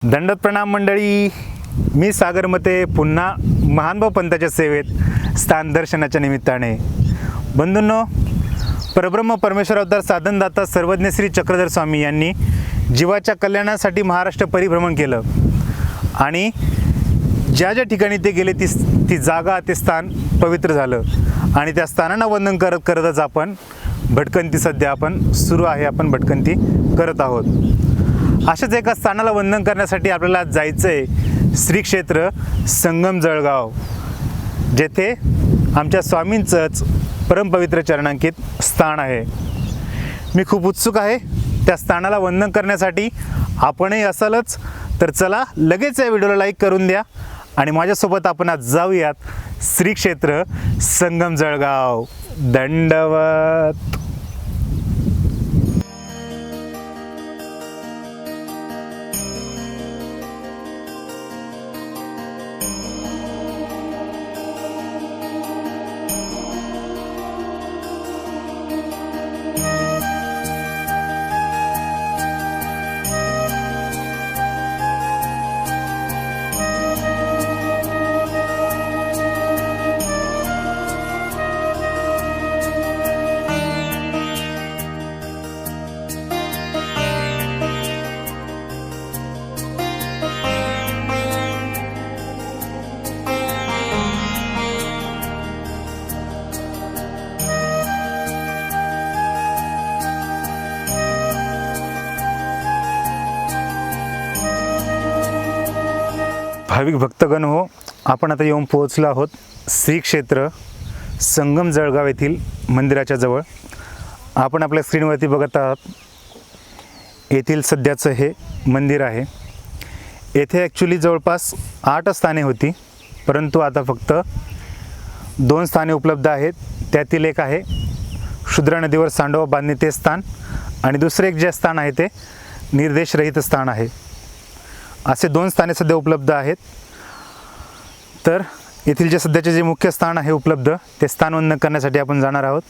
दंडवत प्रणाम मंडळी. मी सागर मते पुन्हा महानुभाव पंथाच्या सेवेत स्थान दर्शनाच्या निमित्ताने. बंधूंनो, परब्रह्म परमेश्वर अवतार साधनदाता सर्वज्ञ श्री चक्रधर स्वामी यांनी जीवाच्या कल्याणासाठी महाराष्ट्र परिभ्रमण केलं आणि ज्या ज्या ठिकाणी ते गेले ती जागा, ते स्थान पवित्र झालं आणि त्या स्थानांना वंदन करतच आपण भटकंती सध्या सुरू आहे, आपण भटकंती करत आहोत. अशाच एका स्थानाला वंदन करण्यासाठी आपल्याला जायचं आहे श्री क्षेत्र संगम जळगाव, जेथे आमच्या स्वामींचंच परमपवित्र चरणांकित स्थान आहे. मी खूप उत्सुक आहे त्या स्थानाला वंदन करण्यासाठी. आपणही असालच तर चला लगेच या व्हिडिओला लाईक करून द्या आणि माझ्यासोबत आपण आज जाऊयात श्री क्षेत्र संगम जळगाव. दंडवत. भाविक भक्तगण हो, आपण आता येऊन पोहोचलो आहोत श्री क्षेत्र संगम जळगाव येथील मंदिराच्या जवळ. आपण आपल्या स्क्रीनवरती बघत आहात येथील सध्याचं हे मंदिर आहे. येथे ॲक्च्युली जवळपास 8 स्थाने होती, परंतु आता फक्त 2 स्थाने उपलब्ध आहेत. त्यातील एक आहे शुद्रा नदीवर सांडोबा बांधणे ते स्थान आणि दुसरे एक जे स्थान आहे ते निर्देशरहित स्थान आहे. असे 2 स्थाने सध्या उपलब्ध आहेत. तर येथील जे सध्याचे जे मुख्य स्थान आहे उपलब्ध, ते स्थान वंदन करण्यासाठी आपण जाणार आहोत.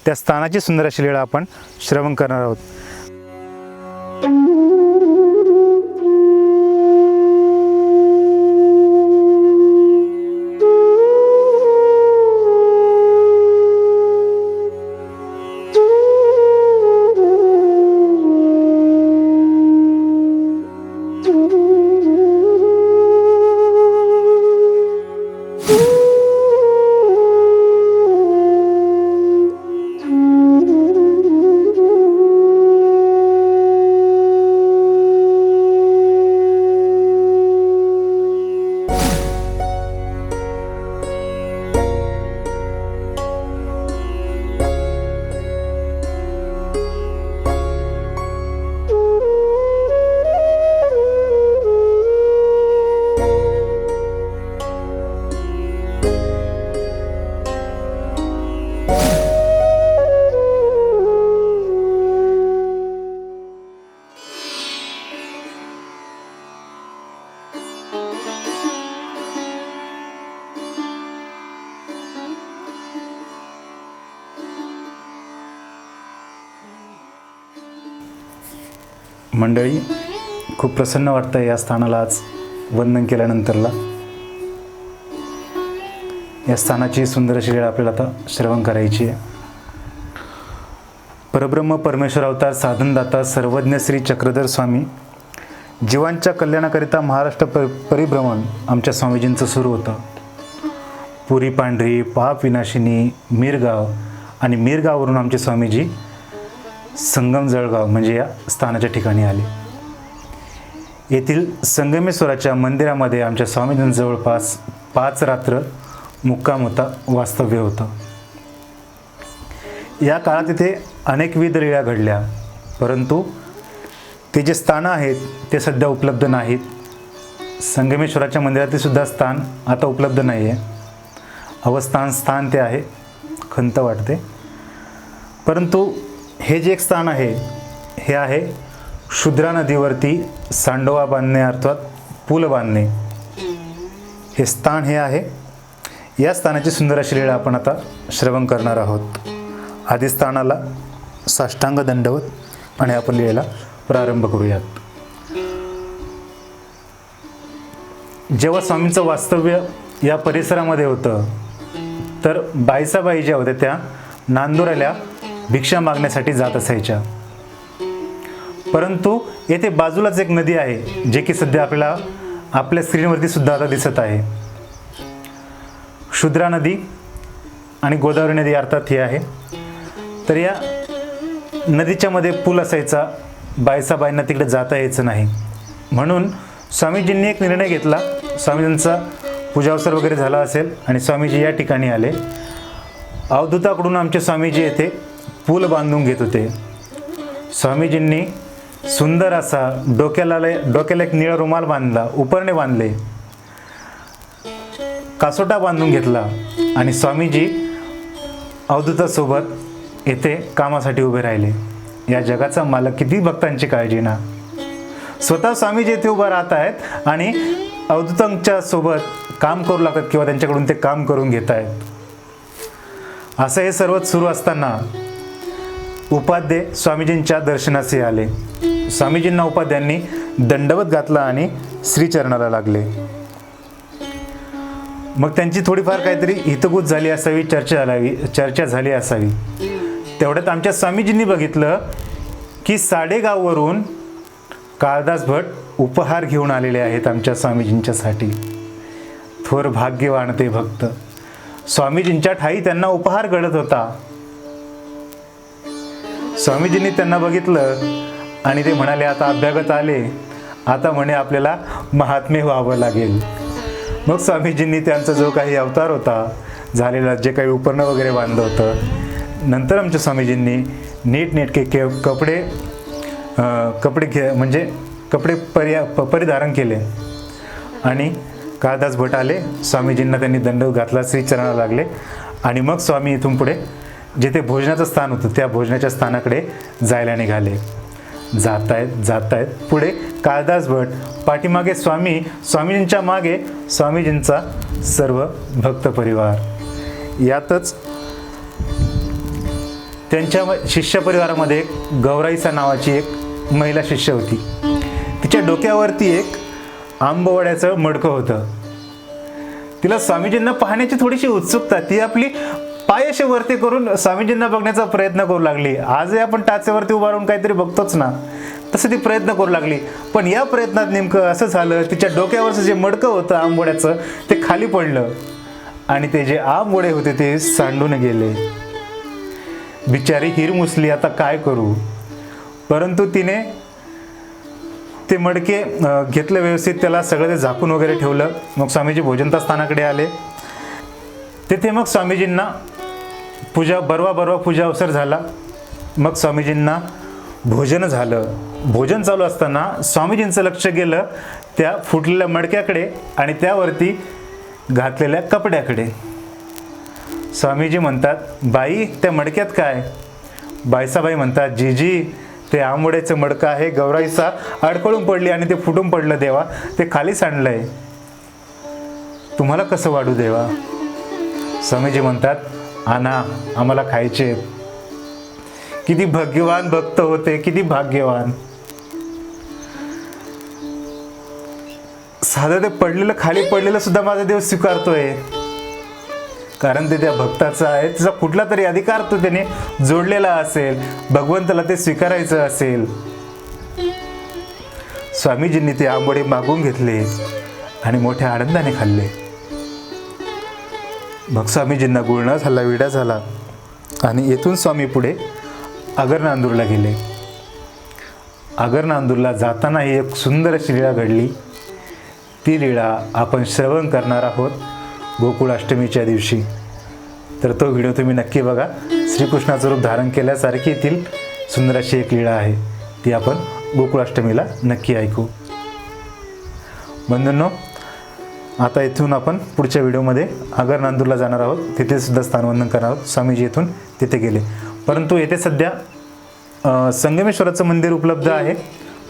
त्या स्थानाची सुंदर अशी लीळा आपण श्रवण करणार आहोत. मंडळी, खूप प्रसन्न वाटतं या स्थानाला आज वंदन केल्यानंतरला. या स्थानाची सुंदर अशी लीळा आपल्याला आता श्रवण करायची आहे. परब्रह्म परमेश्वर अवतार साधनदाता सर्वज्ञ श्री चक्रधर स्वामी जीवांच्या कल्याणाकरिता महाराष्ट्र परिभ्रमण आमच्या स्वामीजींचं सुरू होतं. पुरी पांढरी, पाप विनाशिनी, मिरगाव आणि मिरगाववरून आमचे स्वामीजी संगम जळगाव म्हणजे या स्थानाच्या ठिकाणी आले. येथील संगमेश्वराच्या मंदिरामध्ये आमच्या स्वामीजींचं जवळपास 5 रात्र मुक्काम होता, वास्तव्य होतं. या काळात इथे अनेकविध लीळा घडल्या, परंतु ते जे स्थानं आहेत ते सध्या उपलब्ध नाहीत. संगमेश्वराच्या मंदिरातील सुद्धा स्थान आता उपलब्ध नाही आहे. अवस्थान स्थान ते आहे, खंत वाटते. परंतु हे जे एक स्थान आहे हे आहे शुद्रा नदीवरती सांडोबा बांधणे अर्थात पूल बांधणे. हे स्थान हे आहे. या स्थानाची सुंदर अशी लीळा आपण आता श्रवण करणार आहोत. आधी स्थानाला साष्टांग दंडवत आणि आपण लीळेला प्रारंभ करूयात. जेव्हा स्वामींचं वास्तव्य या परिसरामध्ये होतं तर बायसाबाई ज्या होत्या त्या नांदुराला भिक्षा मागण्यासाठी जात असायच्या. परंतु येथे बाजूलाच एक नदी आहे जे की सध्या आपल्याला आपल्या स्क्रीनवरती सुद्धा आता दिसत आहे. शुद्रा नदी आणि गोदावरी नदी अर्थात ही आहे. तर या नदीच्या मध्ये पूल असायचा, बायसाबाईंना तिकडे जाता यायचं नाही. म्हणून स्वामीजींनी एक निर्णय घेतला. स्वामीजींचा पूजावसर वगैरे झाला असेल आणि स्वामीजी या ठिकाणी आले. अवधूताकडून आमचे स्वामीजी येथे पूल बांधून घेत होते. स्वामीजींनी सुंदर असा डोक्याला एक निळा रुमाल बांधला, उपरणे बांधले, कासोटा बांधून घेतला आणि स्वामीजी अवधूतासोबत येथे कामासाठी उभे राहिले. या जगाचा मालक किती भक्तांची काळजी ना. स्वतः स्वामीजी येथे उभा राहत आहेत आणि अवधूतांच्या सोबत काम करू लागतात किंवा त्यांच्याकडून ते काम करून घेत आहेत. असं हे सर्व सुरू असताना उपाध्ये स्वामीजींच्या दर्शनास आले. स्वामीजींना उपाध्यांनी दंडवत घातला आणि श्रीचरणाला लागले. मग त्यांची थोडीफार काहीतरी हितगुज झाली असावी, चर्चा झाली असावी. तेवढ्यात आमच्या स्वामीजींनी बघितलं की साडेगाववरून काळदास भट उपहार घेऊन आलेले आहेत आमच्या स्वामीजींच्यासाठी. थोर भाग्यवान ते भक्त. स्वामीजींच्या ठाई त्यांना उपहार घडत होता. स्वामीजींनी त्यांना बघितलं आणि ते म्हणाले, आता अभ्यागत आले, आता म्हणे आपल्याला महात्मे व्हावं लागेल. मग स्वामीजींनी त्यांचा जो काही अवतार होता झालेला, जे काही उपरणं वगैरे बांधलं होतं, नंतर आमच्या स्वामीजींनी नीटनेटके कपडे परिधारण केले आणि काळदास भट आले. स्वामीजींना त्यांनी दंड घातला, श्रीचरणाला लागले आणि मग स्वामी इथून पुढे जिथे भोजनाचं स्थान होतं त्या भोजनाच्या स्थानाकडे जायला निघाले. जातायत पुढे काळदास भट, पाठीमागे स्वामीजींच्या मागे स्वामीजींचा सर्व भक्त परिवार. यातच त्यांच्या शिष्य परिवारामध्ये एक गौराईसा नावाची एक महिला शिष्य होती. तिच्या डोक्यावरती एक आंबवड्याचं मडकं होतं. तिला स्वामीजींना पाहण्याची थोडीशी उत्सुकता. ती आपली पाय असे वरती करून स्वामीजींना बघण्याचा प्रयत्न करू लागली. आजही आपण टाचेवरती उभा राहून काहीतरी बघतोच ना, तसं ती प्रयत्न करू लागली. पण या प्रयत्नात नेमकं असं झालं, तिच्या डोक्यावरचं जे मडकं होतं आंबोड्याचं ते खाली पडलं आणि ते जे आंबोडे होते ते सांडून गेले. बिचारी हिरमुसली, आता काय करू. परंतु तिने ते मडके घेतलं व्यवस्थित, त्याला सगळं ते झाकून वगैरे ठेवलं. मग स्वामीजी भोजनता स्थानाकडे आले. तिथे मग स्वामीजींना बरवा पूजा अवसर झाला. मग स्वामीजींना भोजन झालं. भोजन चालू असताना स्वामीजींचं लक्ष गेलं त्या फुटलेल्या मडक्याकडे आणि त्यावरती घातलेल्या कपड्याकडे. स्वामीजी म्हणतात, बाई त्या मडक्यात काय? बायसाबाई म्हणतात, जीजी ते आंबोड्याचं मडकं आहे, गौराईसा अडकळून पडली आणि ते फुटून पडलं देवा, ते खाली सांडलंय, तुम्हाला कसं वाढू देवा? स्वामीजी म्हणतात, आणा, आम्हाला खायचे. किती भाग्यवान भक्त होते, किती भाग्यवान. साधं ते पडलेलं, खाली पडलेलं सुद्धा माझा देव स्वीकारतोय, कारण ते त्या भक्ताचा आहे. त्याचा कुठला तरी अधिकार तो त्याने जोडलेला असेल, भगवंताला ते स्वीकारायचं असेल. स्वामीजींनी ते आंबोडे मागून घेतले आणि मोठ्या आनंदाने खाल्ले. मग स्वामीजींना गुळणा झाला, विडा झाला आणि येथून स्वामी पुढे आगरनांदूरला गेले. आगरनांदूरला जाताना ही एक सुंदर अशी लीळा घडली. ती लीळा आपण श्रवण करणार आहोत गोकुळाष्टमीच्या दिवशी. तर तो व्हिडिओ तुम्ही नक्की बघा. श्रीकृष्णाचं रूप धारण केल्यासारखी येथील सुंदर अशी एक लीळा आहे, ती आपण गोकुळाष्टमीला नक्की ऐकू. बंधूंनो, आता इथून आपण पुढच्या व्हिडिओमध्ये आगरनांदूरला जाणार आहोत. तिथे सुद्धा स्थानवंदन करणार आहोत. स्वामीजी इथून तिथे गेले, परंतु येथे सध्या संगमेश्वराचं मंदिर उपलब्ध आहे,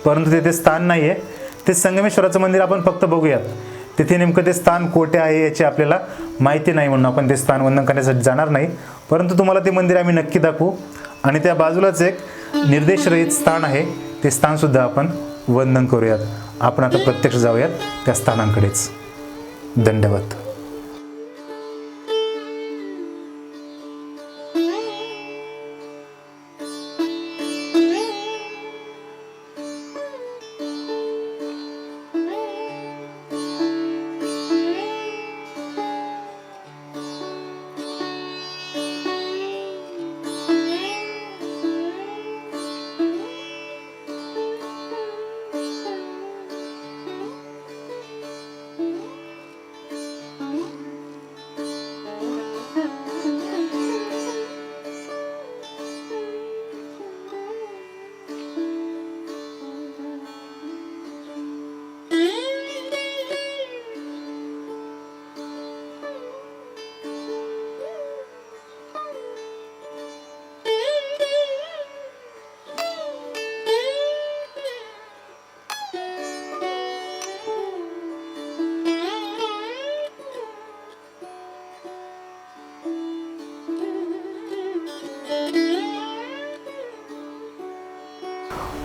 परंतु तिथे स्थान नाही आहे. ते संगमेश्वराचं मंदिर आपण फक्त बघूयात. तिथे नेमकं ते स्थान कोठे आहे याची आपल्याला माहिती नाही, म्हणून आपण ते स्थान वंदन करण्यासाठी जाणार नाही. परंतु तुम्हाला ते मंदिर आम्ही नक्की दाखवू. आणि त्या बाजूलाच एक निर्देशरहित स्थान आहे, ते स्थानसुद्धा आपण वंदन करूयात. आपण आता प्रत्यक्ष जाऊयात त्या स्थानांकडेच. दंडवत.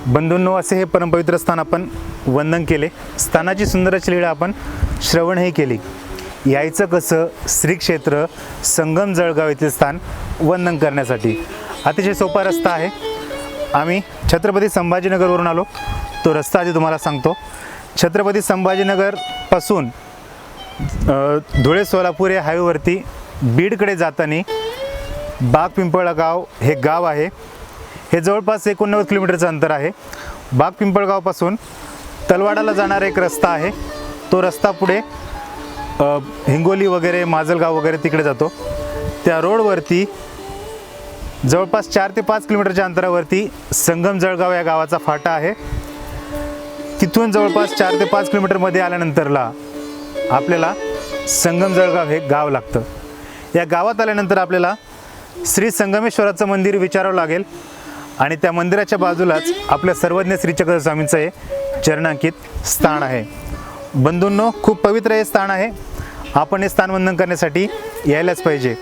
बंधूंनो, असे हे परमपवित्र स्थान आपण वंदन केले. स्थानाची सुंदर अशी लीळा आपण श्रवणही केली. यायचं कसं? श्री क्षेत्र संगम जळगाव येथील स्थान वंदन करण्यासाठी अतिशय सोपा रस्ता आहे. आम्ही छत्रपती संभाजीनगरवरून आलो. तो रस्ता आधी तुम्हाला सांगतो. छत्रपती संभाजीनगरपासून धुळे सोलापूर या हायवेवरती बीडकडे जाताना बाग पिंपळगाव हे गाव आहे. हे जवळपास 89 किलोमीटरचं अंतर आहे. बाग पिंपळगावपासून तलवाडाला जाणारा एक रस्ता आहे. तो रस्ता पुढे हिंगोली वगैरे माजलगाव वगैरे तिकडे जातो. त्या रोडवरती जवळपास 4 ते 5 किलोमीटरच्या अंतरावरती संगम जळगाव या गावाचा फाटा आहे. तिथून जवळपास 4 ते 5 किलोमीटरमध्ये आल्यानंतरला आपल्याला संगम जळगाव हे गाव लागतं. या गावात आल्यानंतर आपल्याला श्री संगमेश्वराचं मंदिर विचारावं लागेल आणि त्या मंदिराच्या बाजूलाच आपल्या सर्वज्ञ श्री चक्रधर स्वामींचं हे चरणांकित स्थान आहे. बंधूंनो, खूप पवित्र हे स्थान आहे. आपण हे स्थान वंदन करण्यासाठी यायलाच पाहिजे.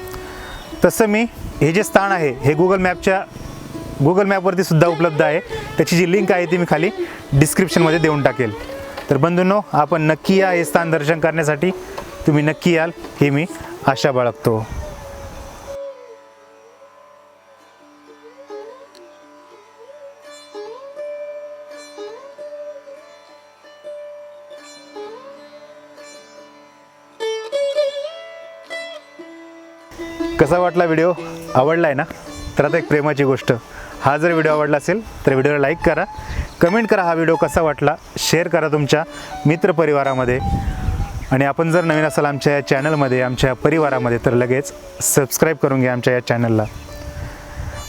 तसं मी हे जे स्थान आहे हे गुगल मॅपवरती सुद्धा उपलब्ध आहे. त्याची जी लिंक आहे ती मी खाली डिस्क्रिप्शनमध्ये देऊन टाकेल. तर बंधूंनो, आपण नक्की या हे स्थान दर्शन करण्यासाठी. तुम्ही नक्की याल ही मी आशा बाळगतो. कसा वाटला व्हिडिओ? आवडला आहे ना? तर आता एक प्रेमाची गोष्ट, हा जर व्हिडिओ आवडला असेल तर व्हिडिओला लाईक करा, कमेंट करा हा व्हिडिओ कसा वाटला, शेअर करा तुमच्या मित्रपरिवारामध्ये. आणि आपण जर नवीन असाल आमच्या या चॅनलमध्ये, आमच्या परिवारामध्ये, तर लगेच सबस्क्राईब करून घ्या आमच्या या चॅनलला.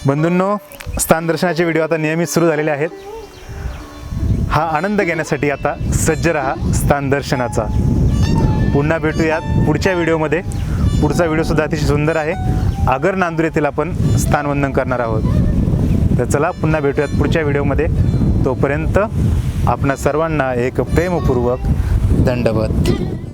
बंधूंनो, स्थान दर्शनाचे व्हिडिओ आता नियमित सुरू झालेले आहेत. हा आनंद घेण्यासाठी आता सज्ज रहा स्थान दर्शनाचा. पुन्हा भेटूयात पुढच्या व्हिडिओमध्ये. पुढचा व्हिडिओसुद्धा अतिशय सुंदर आहे. आगर नांदूर येथील आपण स्थान वंदन करणार आहोत. तर चला पुन्हा भेटूयात पुढच्या व्हिडिओमध्ये. तोपर्यंत आपणा सर्वांना एक प्रेमपूर्वक दंडवत.